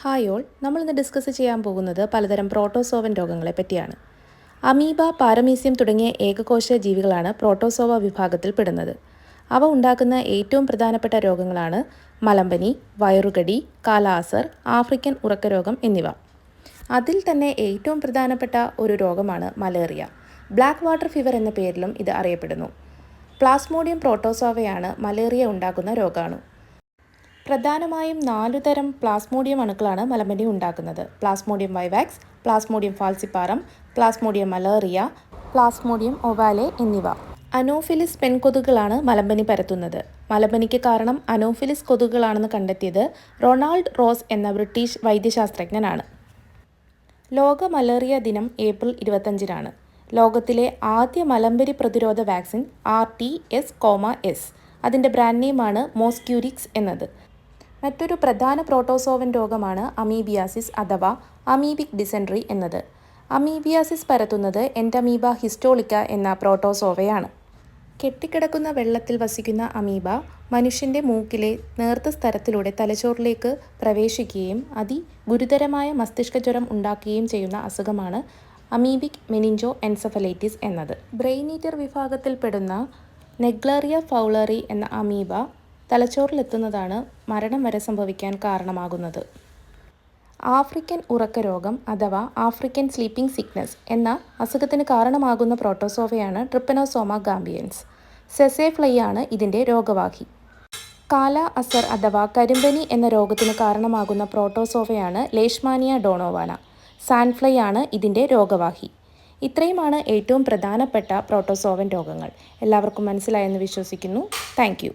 Hi all, നമ്മളിന്ന് discuss ചെയ്യാൻ പോകുന്നത് പലതരം പ്രോട്ടോസോവൻ രോഗങ്ങളെ പറ്റിയാണ്. അമീബ, പാരമീസിയം തുടങ്ങിയ ഏകകോശ ജീവികളാണ് പ്രോട്ടോസോവ വിഭാഗത്തിൽപ്പെടുന്നത്. അവ ഉണ്ടാക്കുന്ന ഏറ്റവും പ്രധാനപ്പെട്ട രോഗങ്ങളാണ് മലമ്പനി, വയറുകടി, കാലാസർ, ആഫ്രിക്കൻ ഉറക്കരോഗം എന്നിവ. അതിൽ തന്നെ ഏറ്റവും പ്രധാനപ്പെട്ട ഒരു രോഗമാണ് മലേറിയ. ബ്ലാക്ക് വാട്ടർ ഫീവർ എന്ന പേരിലും ഇത് അറിയപ്പെടുന്നു. പ്ലാസ്മോഡിയം പ്രോട്ടോസോവയാണ് മലേറിയ ഉണ്ടാക്കുന്ന രോഗാണു. പ്രധാനമായും 4 തരം പ്ലാസ്മോഡിയം അണുക്കളാണ് മലമ്പനി ഉണ്ടാക്കുന്നത്. Plasmodium vivax, plasmodium falciparum, plasmodium malariae, plasmodium ovale എന്നിവ. അനോഫിലിസ് പെൺകൊതുകുകളാണ് മലമ്പനി പരത്തുന്നത്. മലമ്പനിക്ക് കാരണം അനോഫിലിസ് കൊതുകുകളാണെന്ന് കണ്ടെത്തിയത് റൊണാൾഡ് റോസ് എന്ന ബ്രിട്ടീഷ് വൈദ്യശാസ്ത്രജ്ഞനാണ്. ലോക മലേറിയ ദിനം ഏപ്രിൽ 25-നാണ്. ലോകത്തിലെ ആദ്യ മലമ്പനി പ്രതിരോധ വാക്സിൻ RTS-S. അതിൻ്റെ ബ്രാൻഡ് നെയിമാണ് മോസ്ക്യൂരിക്സ് എന്നത്. മറ്റൊരു പ്രധാന പ്രോട്ടോസോവൻ രോഗമാണ് അമീബിയാസിസ് അഥവാ അമീബിക് ഡിസെൻട്രി എന്നത്. അമീബിയാസിസ് പരത്തുന്നത് എൻഡമീബ ഹിസ്റ്റോളിക്ക എന്ന പ്രോട്ടോസോവയാണ്. കെട്ടിക്കിടക്കുന്ന വെള്ളത്തിൽ വസിക്കുന്ന അമീബ മനുഷ്യൻ്റെ മൂക്കിലെ നേർത്ത സ്ഥലത്തിലൂടെ തലച്ചോറിലേക്ക് പ്രവേശിക്കുകയും അതിഗുരുതരമായ മസ്തിഷ്കജ്വരം ഉണ്ടാക്കുകയും ചെയ്യുന്ന അസുഖമാണ് അമീബിക് മെനിഞ്ചോ എൻസെഫലൈറ്റിസ് എന്നത്. ബ്രെയിൻ ഈറ്റർ വിഭാഗത്തിൽപ്പെടുന്ന നെഗ്ലേറിയ ഫൗളറി എന്ന അമീബ തലച്ചോറിലെത്തുന്നതാണ് മരണം വരെ സംഭവിക്കാൻ കാരണമാകുന്നത്. ആഫ്രിക്കൻ ഉറക്കരോഗം അഥവാ ആഫ്രിക്കൻ സ്ലീപ്പിംഗ് സിക്നസ് എന്ന അസുഖത്തിന് കാരണമാകുന്ന പ്രോട്ടോസോവയാണ് ട്രിപ്പനോസോമ ഗാംബിയൻസ്. സെസേഫ്ലൈയാണ് ഇതിൻ്റെ രോഗവാഹി. കാല അസർ അഥവാ കരിമ്പനി എന്ന രോഗത്തിന് കാരണമാകുന്ന പ്രോട്ടോസോവയാണ് ലേഷ്മാനിയ ഡോണോവാന. സാൻഡ്ഫ്ലൈ ആണ് ഇതിൻ്റെ രോഗവാഹി. ഇത്രയുമാണ് ഏറ്റവും പ്രധാനപ്പെട്ട പ്രോട്ടോസോവൻ രോഗങ്ങൾ. എല്ലാവർക്കും മനസ്സിലായെന്ന് വിശ്വസിക്കുന്നു. Thank you.